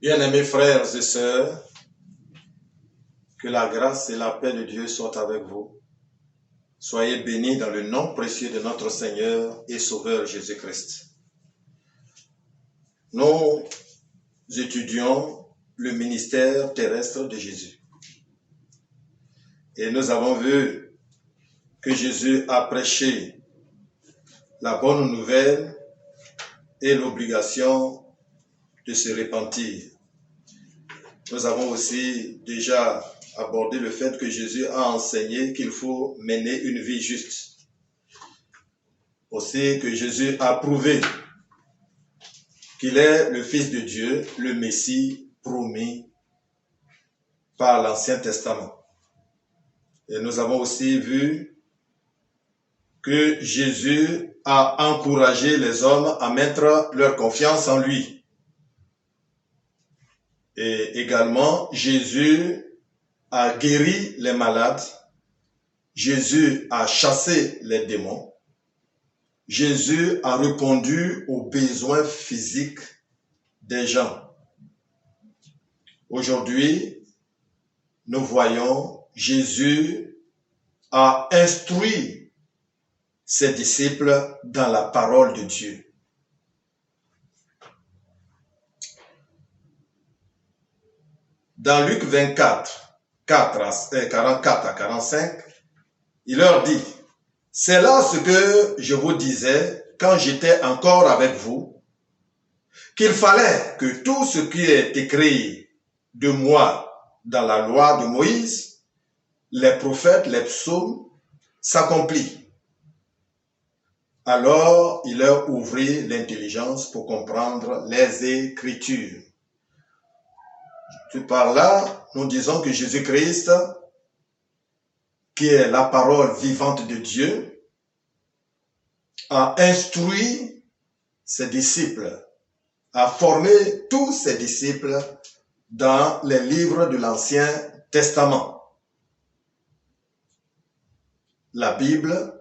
Bien-aimés frères et sœurs, que la grâce et la paix de Dieu soient avec vous. Soyez bénis dans le nom précieux de notre Seigneur et Sauveur Jésus-Christ. Nous étudions le ministère terrestre de Jésus. Et nous avons vu que Jésus a prêché la bonne nouvelle et l'obligation de se repentir. Nous avons aussi déjà abordé le fait que Jésus a enseigné qu'il faut mener une vie juste. Aussi que Jésus a prouvé qu'il est le Fils de Dieu, le Messie promis par l'Ancien Testament. Et nous avons aussi vu que Jésus a encouragé les hommes à mettre leur confiance en lui. Et également, Jésus a guéri les malades. Jésus a chassé les démons. Jésus a répondu aux besoins physiques des gens. Aujourd'hui, nous voyons Jésus a instruit ses disciples dans la parole de Dieu. Dans Luc 24, 44 à 45, il leur dit: c'est là ce que je vous disais quand j'étais encore avec vous, qu'il fallait que tout ce qui est écrit de moi dans la loi de Moïse, les prophètes, les psaumes, s'accomplissent. Alors, il leur ouvrit l'intelligence pour comprendre les Écritures. Par là, nous disons que Jésus-Christ, qui est la parole vivante de Dieu, a instruit ses disciples, a formé tous ses disciples dans les livres de l'Ancien Testament. La Bible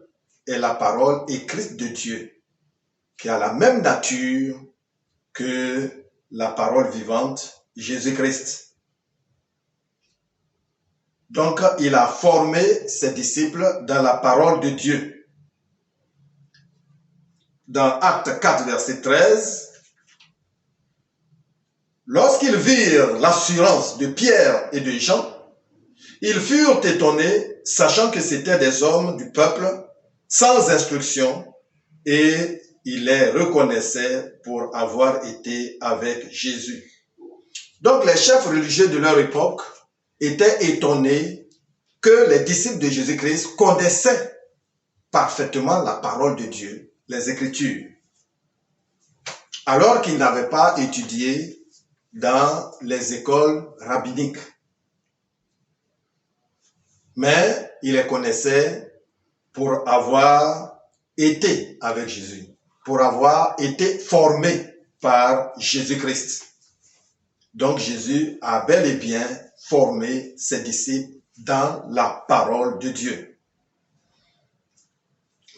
est la parole écrite de Dieu, qui a la même nature que la parole vivante, Jésus-Christ. Donc, il a formé ses disciples dans la parole de Dieu. Dans Actes 4, verset 13, lorsqu'ils virent l'assurance de Pierre et de Jean, ils furent étonnés, sachant que c'étaient des hommes du peuple, sans instruction, et ils les reconnaissaient pour avoir été avec Jésus. Donc, les chefs religieux de leur époque étaient étonnés que les disciples de Jésus-Christ connaissaient parfaitement la parole de Dieu, les Écritures, alors qu'ils n'avaient pas étudié dans les écoles rabbiniques. Mais ils les connaissaient pour avoir été avec Jésus, pour avoir été formés par Jésus-Christ. Donc Jésus a bel et bien formé ses disciples dans la parole de Dieu.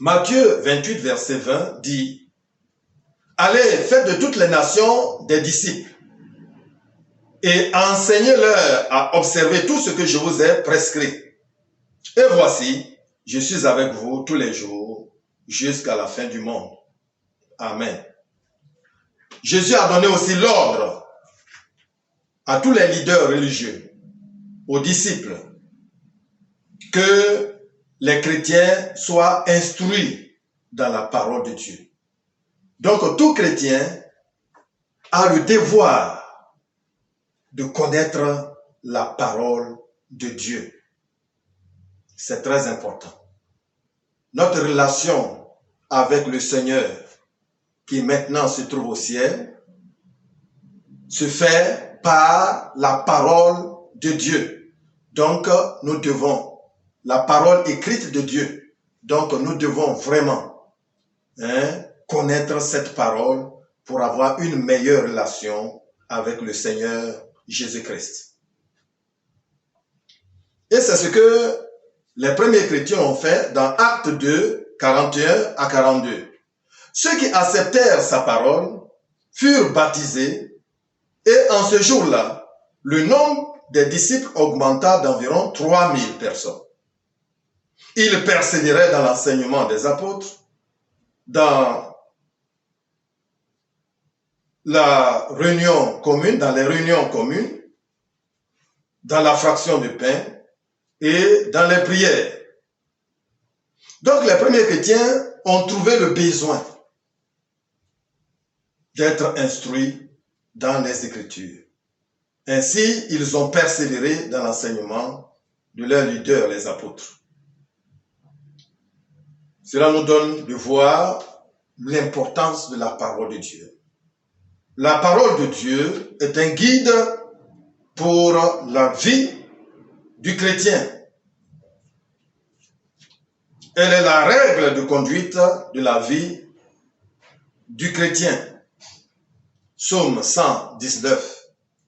Matthieu 28, verset 20 dit: allez, faites de toutes les nations des disciples et enseignez-leur à observer tout ce que je vous ai prescrit. Et voici, je suis avec vous tous les jours jusqu'à la fin du monde. Amen. Jésus a donné aussi l'ordre à tous les leaders religieux, aux disciples, que les chrétiens soient instruits dans la parole de Dieu. Donc, tout chrétien a le devoir de connaître la parole de Dieu. C'est très important. Notre relation avec le Seigneur, qui maintenant se trouve au ciel, se fait par la parole de Dieu. Donc, nous devons, la parole écrite de Dieu, donc nous devons vraiment connaître cette parole pour avoir une meilleure relation avec le Seigneur Jésus-Christ. Et c'est ce que les premiers chrétiens ont fait dans Actes 2, 41 à 42. Ceux qui acceptèrent sa parole furent baptisés et en ce jour-là, le nombre des disciples augmenta d'environ 3000 personnes. Ils persévéraient dans l'enseignement des apôtres, dans la réunion commune, dans les réunions communes, dans la fraction du pain et dans les prières. Donc les premiers chrétiens ont trouvé le besoin d'être instruits dans les Écritures. Ainsi, ils ont persévéré dans l'enseignement de leurs leaders, les apôtres. Cela nous donne de voir l'importance de la parole de Dieu. La parole de Dieu est un guide pour la vie du chrétien. Elle est la règle de conduite de la vie du chrétien. Psaume 119,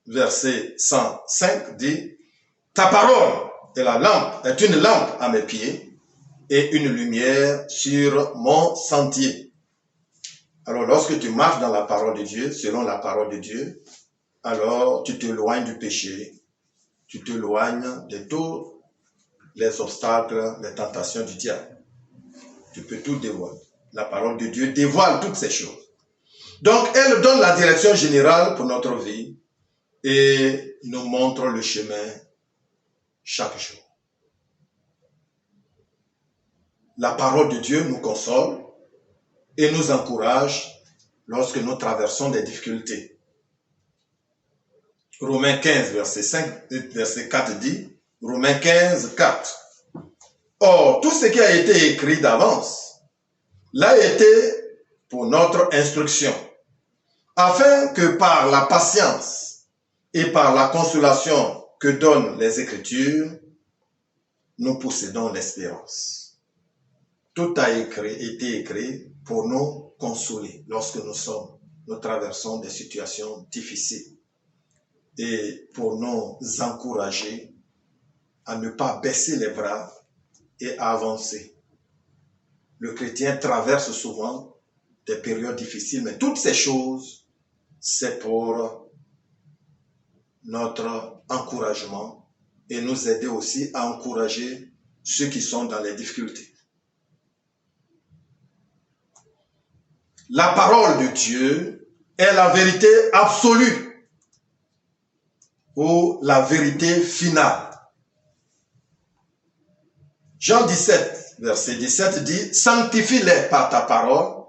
verset 105 dit « Ta parole est une lampe à mes pieds et une lumière sur mon sentier. » Alors, lorsque tu marches dans la parole de Dieu, selon la parole de Dieu, alors tu t'éloignes du péché, tu t'éloignes de tous les obstacles, les tentations du diable. Tu peux tout dévoiler. La parole de Dieu dévoile toutes ces choses. Donc, elle donne la direction générale pour notre vie et nous montre le chemin chaque jour. La parole de Dieu nous console et nous encourage lorsque nous traversons des difficultés. Romains 15, verset 4 dit, Romains 15, 4. Or, tout ce qui a été écrit d'avance l'a été pour notre instruction, afin que par la patience et par la consolation que donnent les Écritures, nous possédons l'espérance. Tout a été écrit pour nous consoler lorsque nous traversons des situations difficiles et pour nous encourager à ne pas baisser les bras et à avancer. Le chrétien traverse souvent des périodes difficiles, mais toutes ces choses, c'est pour notre encouragement et nous aider aussi à encourager ceux qui sont dans les difficultés. La parole de Dieu est la vérité absolue ou la vérité finale. Jean 17, verset 17 dit, « Sanctifie-les par ta parole,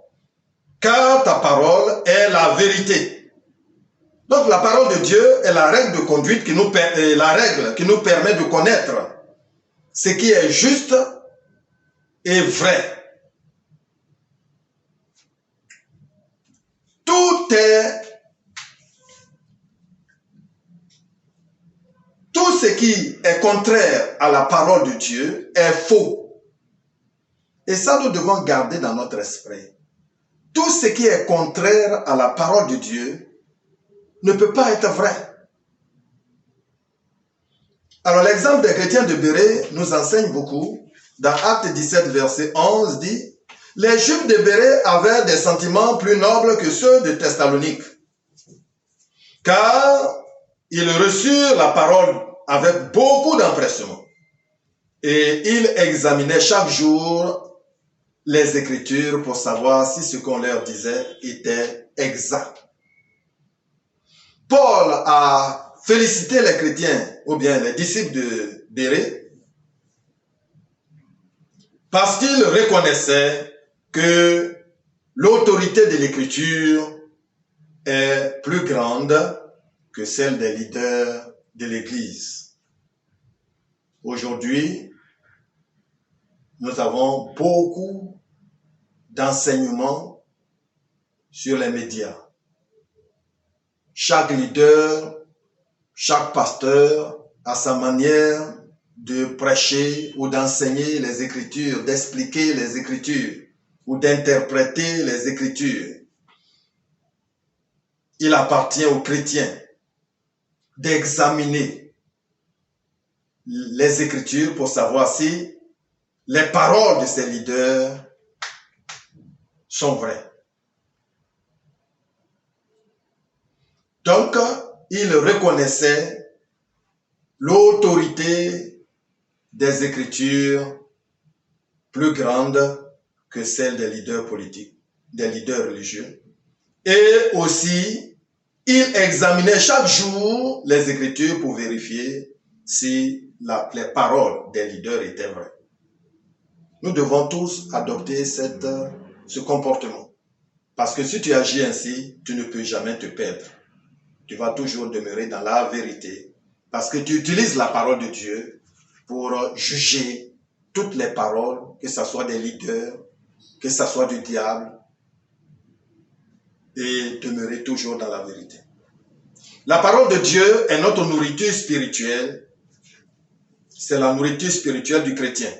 car ta parole est la vérité. » Donc la parole de Dieu est la règle de conduite qui nous permet de connaître ce qui est juste et vrai. Tout ce qui est contraire à la parole de Dieu est faux. Et ça, nous devons garder dans notre esprit. Tout ce qui est contraire à la parole de Dieu ne peut pas être vrai. Alors, l'exemple des chrétiens de Bérée nous enseigne beaucoup. Dans Acte 17, verset 11, dit « Les Juifs de Bérée avaient des sentiments plus nobles que ceux de Thessalonique, car ils reçurent la parole avec beaucoup d'empressement, et ils examinaient chaque jour les Écritures pour savoir si ce qu'on leur disait était exact. » Paul a félicité les chrétiens, ou bien les disciples de Bérée, parce qu'ils reconnaissaient que l'autorité de l'Écriture est plus grande que celle des leaders de l'Église. Aujourd'hui, nous avons beaucoup d'enseignements sur les médias. Chaque leader, chaque pasteur a sa manière de prêcher ou d'enseigner les Écritures, d'expliquer les Écritures ou d'interpréter les Écritures. Il appartient aux chrétiens d'examiner les Écritures pour savoir si les paroles de ces leaders sont vraies. Donc, il reconnaissait l'autorité des Écritures plus grande que celle des leaders politiques, des leaders religieux. Et aussi, il examinait chaque jour les Écritures pour vérifier si les paroles des leaders étaient vraies. Nous devons tous adopter ce comportement. Parce que si tu agis ainsi, tu ne peux jamais te perdre. Tu vas toujours demeurer dans la vérité. Parce que tu utilises la parole de Dieu pour juger toutes les paroles, que ce soit des leaders, que ce soit du diable, et demeurer toujours dans la vérité. La parole de Dieu est notre nourriture spirituelle. C'est la nourriture spirituelle du chrétien.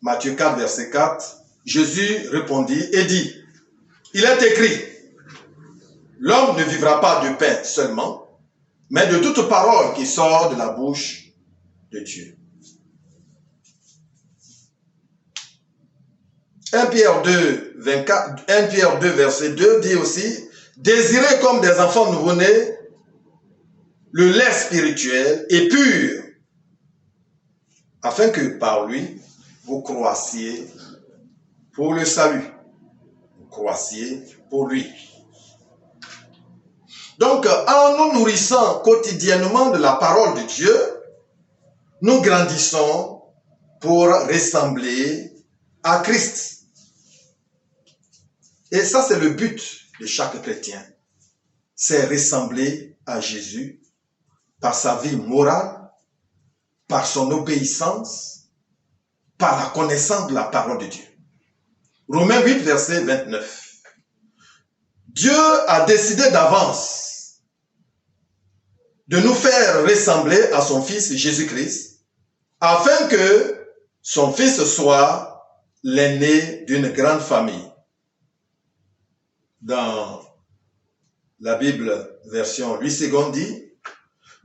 Matthieu 4, verset 4, Jésus répondit et dit, il est écrit, l'homme ne vivra pas de pain seulement, mais de toute parole qui sort de la bouche de Dieu. 1 Pierre 2, verset 2 dit aussi, désirez comme des enfants nouveau-nés le lait spirituel et pur, afin que par lui, vous croissiez pour le salut. Vous croissiez pour lui. Donc, en nous nourrissant quotidiennement de la parole de Dieu, nous grandissons pour ressembler à Christ. Et ça, c'est le but de chaque chrétien. C'est ressembler à Jésus par sa vie morale, par son obéissance, par la connaissance de la parole de Dieu. Romains 8, verset 29. Dieu a décidé d'avance de nous faire ressembler à son Fils Jésus-Christ, afin que son Fils soit l'aîné d'une grande famille. Dans la Bible version 8 secondes dit,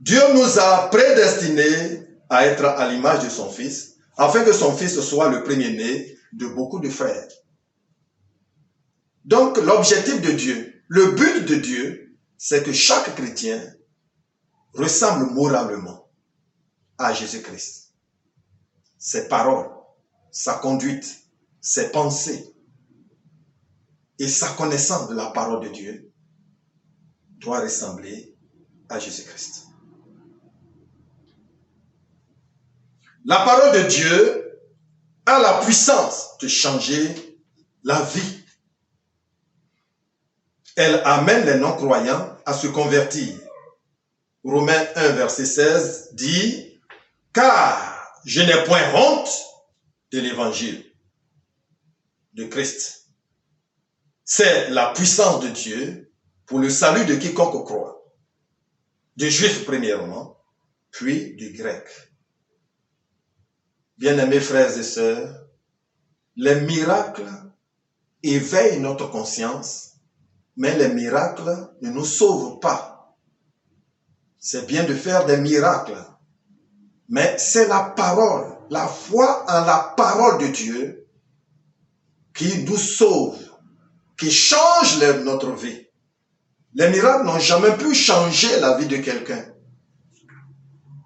Dieu nous a prédestinés à être à l'image de son Fils, afin que son Fils soit le premier-né de beaucoup de frères. Donc, l'objectif de Dieu, le but de Dieu, c'est que chaque chrétien ressemble moralement à Jésus-Christ. Ses paroles, sa conduite, ses pensées et sa connaissance de la parole de Dieu doit ressembler à Jésus-Christ. La parole de Dieu a la puissance de changer la vie. Elle amène les non-croyants à se convertir. Romains 1, verset 16 dit, « Car je n'ai point honte de l'évangile de Christ. C'est la puissance de Dieu pour le salut de quiconque croit, du juif premièrement, puis du grec. » Bien-aimés frères et sœurs, les miracles éveillent notre conscience, mais les miracles ne nous sauvent pas. C'est bien de faire des miracles, mais c'est la parole, la foi en la parole de Dieu qui nous sauve, qui change notre vie. Les miracles n'ont jamais pu changer la vie de quelqu'un.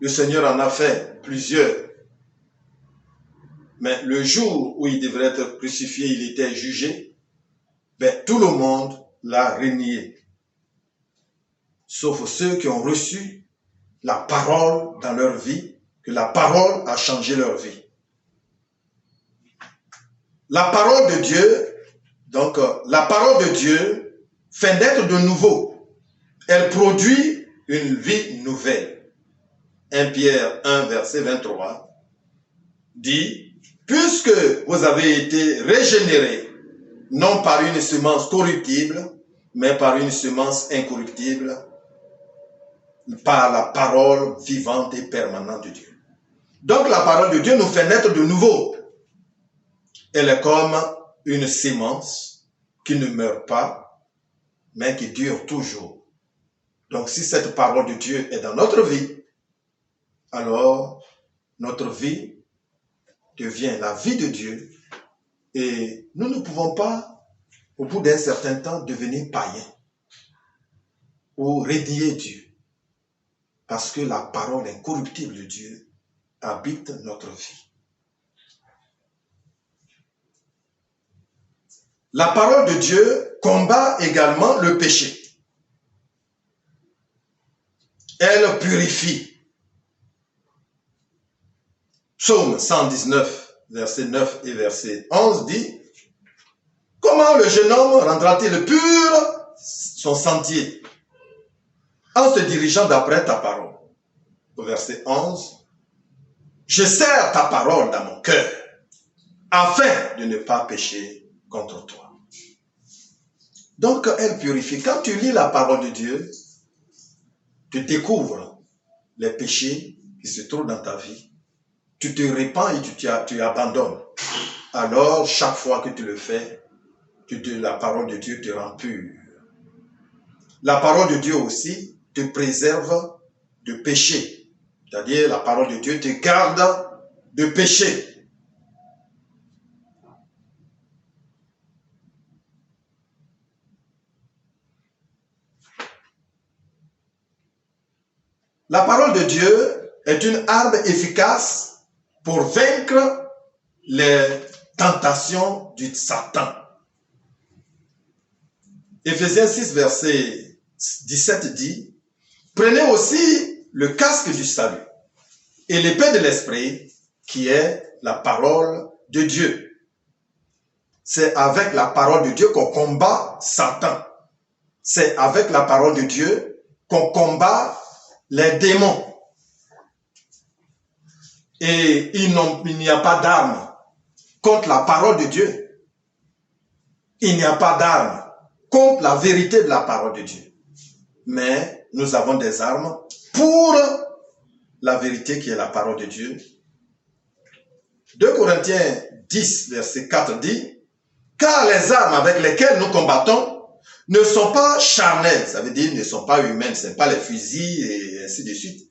Le Seigneur en a fait plusieurs. Mais le jour où il devrait être crucifié, il était jugé, tout le monde l'a renié. Sauf ceux qui ont reçu la parole dans leur vie, que la parole a changé leur vie. La parole de Dieu, donc la parole de Dieu fait naître de nouveau. Elle produit une vie nouvelle. 1 Pierre 1, verset 23 dit, « Puisque vous avez été régénérés, non par une semence corruptible, mais par une semence incorruptible, par la parole vivante et permanente de Dieu. » Donc la parole de Dieu nous fait naître de nouveau. Elle est comme une semence qui ne meurt pas, mais qui dure toujours. Donc si cette parole de Dieu est dans notre vie, alors notre vie devient la vie de Dieu et nous ne pouvons pas, au bout d'un certain temps, devenir païens. ou renier Dieu. Parce que la parole incorruptible de Dieu habite notre vie. La parole de Dieu combat également le péché. Elle purifie. Psaume 119, verset 9 et verset 11 dit: comment le jeune homme rendra-t-il pur son sentier en se dirigeant d'après ta parole? Au verset 11, je serre ta parole dans mon cœur afin de ne pas pécher contre toi. Donc, elle purifie. Quand tu lis la parole de Dieu, tu découvres les péchés qui se trouvent dans ta vie. Tu te répands et tu abandonnes. Alors, chaque fois que tu le fais, la parole de Dieu te rend pur. La parole de Dieu aussi te préserve de péché. C'est-à-dire, la parole de Dieu te garde de péché. La parole de Dieu est une arme efficace pour vaincre les tentations du Satan. Éphésiens 6, verset 17 dit: prenez aussi le casque du salut et l'épée de l'esprit qui est la parole de Dieu. C'est avec la parole de Dieu qu'on combat Satan. C'est avec la parole de Dieu qu'on combat les démons. Et il n'y a pas d'arme contre la parole de Dieu. Il n'y a pas d'arme contre la vérité de la parole de Dieu. Mais nous avons des armes pour la vérité qui est la parole de Dieu. 2 Corinthiens 10, verset 4 dit: car les armes avec lesquelles nous combattons ne sont pas charnelles, ça veut dire ne sont pas humaines, ce n'est pas les fusils et ainsi de suite,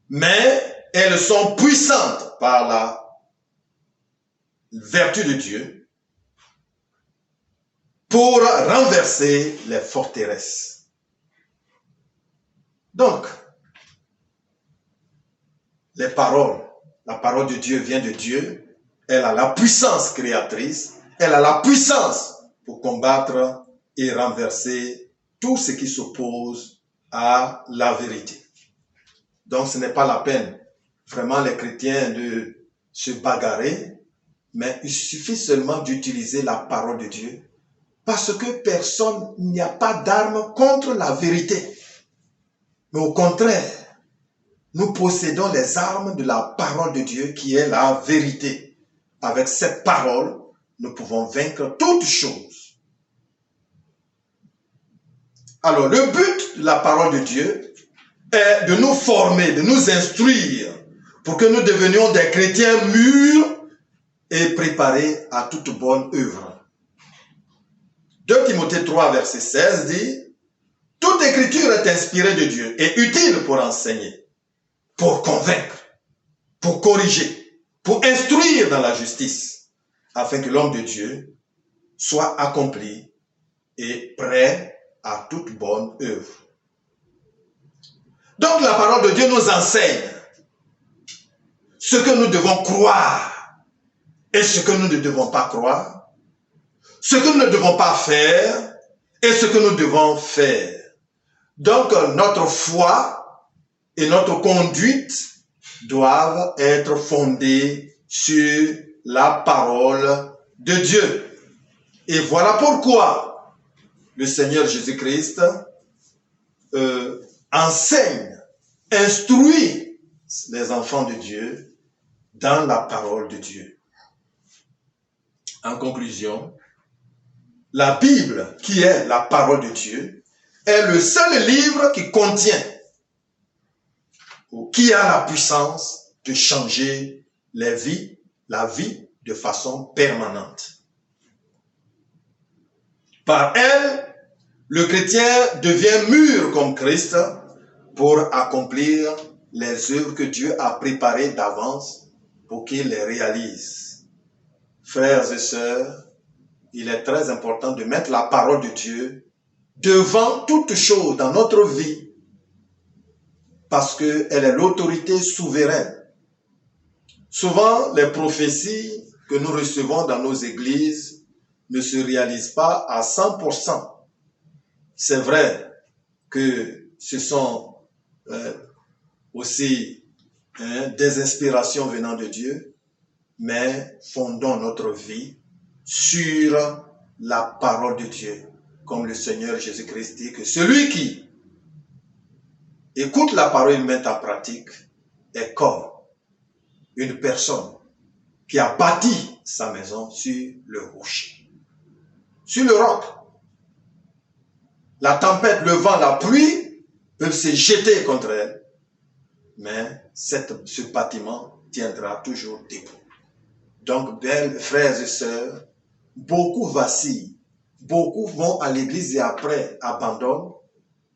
mais elles sont puissantes par la vertu de Dieu pour renverser les forteresses. Donc, la parole de Dieu vient de Dieu, elle a la puissance créatrice, elle a la puissance pour combattre et renverser tout ce qui s'oppose à la vérité. Donc ce n'est pas la peine, vraiment les chrétiens, de se bagarrer, mais il suffit seulement d'utiliser la parole de Dieu, parce que il n'y a pas d'arme contre la vérité. Mais au contraire, nous possédons les armes de la parole de Dieu qui est la vérité. Avec cette parole, nous pouvons vaincre toutes choses. Alors, le but de la parole de Dieu est de nous former, de nous instruire pour que nous devenions des chrétiens mûrs et préparés à toute bonne œuvre. 2 Timothée 3, verset 16 dit: toute écriture est inspirée de Dieu et utile pour enseigner, pour convaincre, pour corriger, pour instruire dans la justice, afin que l'homme de Dieu soit accompli et prêt à toute bonne œuvre. Donc la parole de Dieu nous enseigne ce que nous devons croire et ce que nous ne devons pas croire, ce que nous ne devons pas faire et ce que nous devons faire. Donc notre foi et notre conduite doivent être fondées sur la parole de Dieu. Et voilà pourquoi le Seigneur Jésus-Christ enseigne, instruit les enfants de Dieu dans la parole de Dieu. En conclusion, la Bible, qui est la parole de Dieu, est le seul livre qui contient, ou qui a la puissance de changer la vie de façon permanente. Par elle, le chrétien devient mûr comme Christ pour accomplir les œuvres que Dieu a préparées d'avance pour qu'il les réalise. Frères et sœurs, il est très important de mettre la parole de Dieu devant toute chose dans notre vie parce qu'elle est l'autorité souveraine. Souvent, les prophéties que nous recevons dans nos églises ne se réalisent pas à 100%. C'est vrai que ce sont aussi des inspirations venant de Dieu, mais fondons notre vie sur la parole de Dieu. Comme le Seigneur Jésus-Christ dit que celui qui écoute la parole et le met en pratique est comme une personne qui a bâti sa maison sur le rocher, sur le roc. La tempête, le vent, la pluie peuvent se jeter contre elle, mais ce bâtiment tiendra toujours debout. Donc, belles frères et sœurs, beaucoup vacillent, beaucoup vont à l'église et après abandonnent.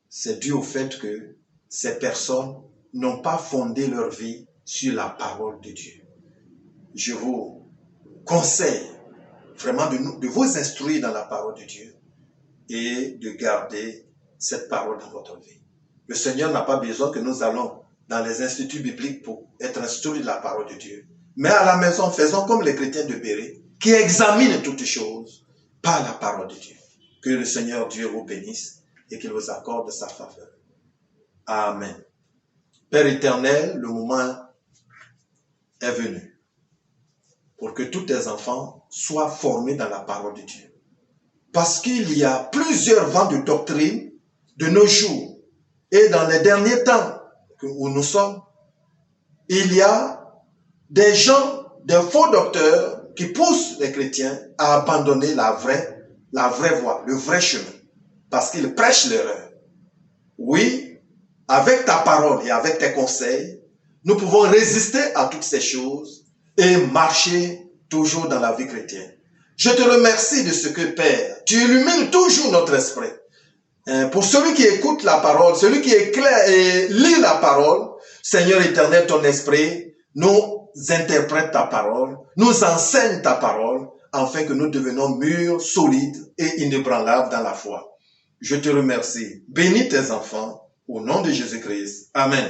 C'est dû au fait que ces personnes n'ont pas fondé leur vie sur la parole de Dieu. Je vous conseille vraiment de vous instruire dans la parole de Dieu et de garder cette parole dans votre vie. Le Seigneur n'a pas besoin que nous allons dans les instituts bibliques pour être instruits de la parole de Dieu. Mais à la maison, faisons comme les chrétiens de Béret, qui examinent toutes choses par la parole de Dieu. Que le Seigneur Dieu vous bénisse et qu'il vous accorde sa faveur. Amen. Père éternel, le moment est venu pour que tous tes enfants soient formés dans la parole de Dieu. Parce qu'il y a plusieurs vents de doctrine de nos jours et dans les derniers temps où nous sommes, il y a des gens, des faux docteurs qui poussent les chrétiens à abandonner la vraie voie, le vrai chemin, parce qu'ils prêchent l'erreur. Oui, avec ta parole et avec tes conseils, nous pouvons résister à toutes ces choses et marcher toujours dans la vie chrétienne. Je te remercie de ce que, Père, tu illumines toujours notre esprit. Pour celui qui écoute la parole, celui qui éclaire et lit la parole, Seigneur éternel, ton esprit nous interprète ta parole, nous enseigne ta parole, afin que nous devenions mûrs, solides et inébranlables dans la foi. Je te remercie. Bénis tes enfants, au nom de Jésus-Christ. Amen.